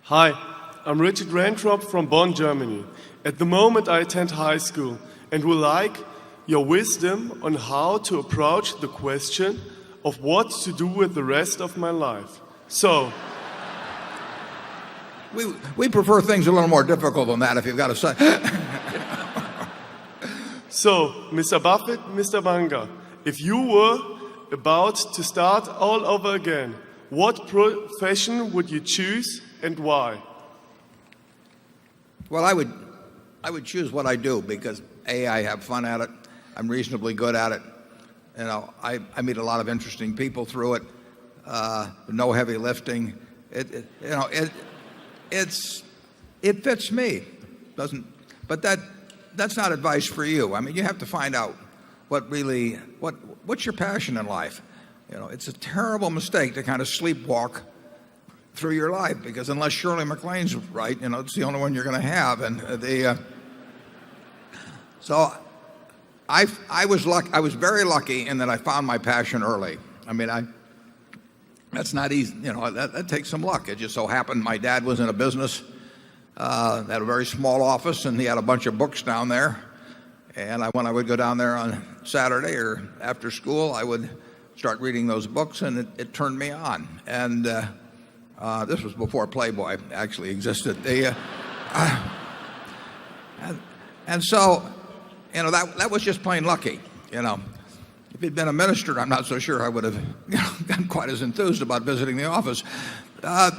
Hi, I'm Richard Rantrop from Bonn, Germany. At the moment I attend high school and would like your wisdom on how to approach the question of what to do with the rest of my life. So, we prefer things a little more difficult than that, if you've got to say. So, Mr. Buffett, Mr. Munger, if you were about to start all over again, what profession would you choose and why? Well, I would choose what I do because A, I have fun at it. I'm reasonably good at it. You know, I meet a lot of interesting people through it. No heavy lifting. It fits me. But that's not advice for you. I mean, you have to find out what's your passion in life. You know, it's a terrible mistake to kind of sleepwalk through your life because unless Shirley MacLaine's right, you know, it's the only one you're going to have. And so I was very lucky in that I found my passion early. I mean, that's not easy, you know, that takes some luck. It just so happened my dad was in a business, had a very small office, and he had a bunch of books down there. And when I would go down there on Saturday or after school, I would start reading those books, and it turned me on. And this was before Playboy actually existed. And so, you know, that was just plain lucky. You know, if he'd been a minister, I'm not so sure I would have gotten quite as enthused about visiting the office. But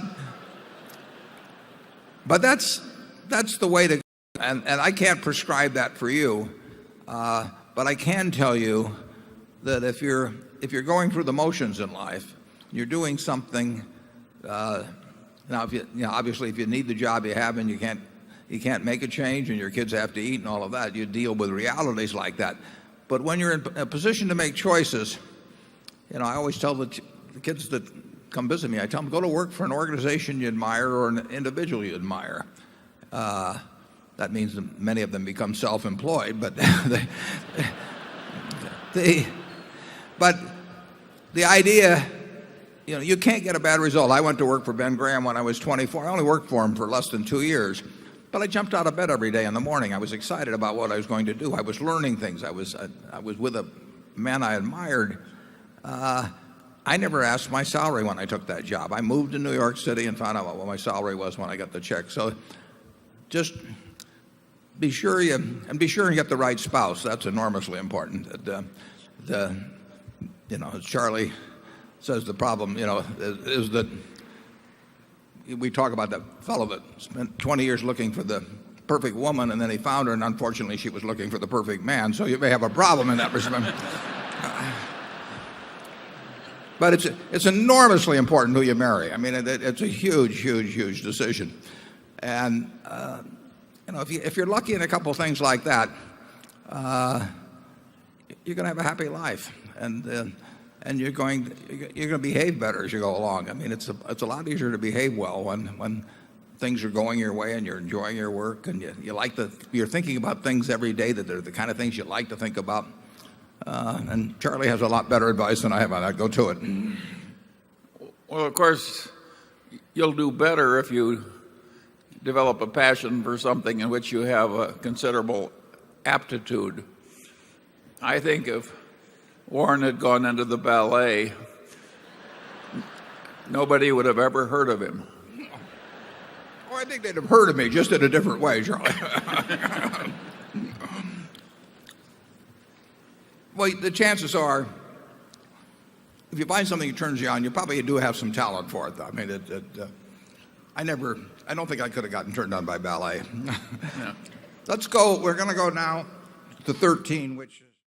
that's the way to go. And I can't prescribe that for you. But I can tell you that if you're going through the motions in life, you're doing something. Now, obviously, if you need the job you have and you can't make a change, and your kids have to eat and all of that, you deal with realities like that. But when you're in a position to make choices, you know, I always tell the kids that come visit me, I tell them, go to work for an organization you admire or an individual you admire. That means that many of them become self-employed, but but the idea, you know, you can't get a bad result. I went to work for Ben Graham when I was 24. I only worked for him for less than 2 years. But I jumped out of bed every day in the morning. I was excited about what I was going to do. I was learning things. I was with a man I admired. I never asked my salary when I took that job. I moved to New York City and found out what my salary was when I got the check. So just be sure you get the right spouse. That's enormously important. You know, as Charlie says, the problem, you know, is that we talk about that fellow that spent 20 years looking for the perfect woman, and then he found her, and unfortunately she was looking for the perfect man. So you may have a problem in that respect. But it's enormously important who you marry. I mean, it's a huge decision. And you know, if you're lucky in a couple of things like that, you're going to have a happy life, and you're going to behave better as you go along. I mean, it's a lot easier to behave well when things are going your way and you're enjoying your work and you're thinking about things every day that are the kind of things you like to think about. And Charlie has a lot better advice than I have on that. Go to it. Well, of course, you'll do better if you develop a passion for something in which you have a considerable aptitude. I think if Warren had gone into the ballet, nobody would have ever heard of him. Oh, I think they'd have heard of me, just in a different way, Charlie. Well, the chances are, if you find something that turns you on, you probably do have some talent for it. I mean, I don't think I could have gotten turned on by ballet. Yeah. Let's go. We're going to go now to 13, which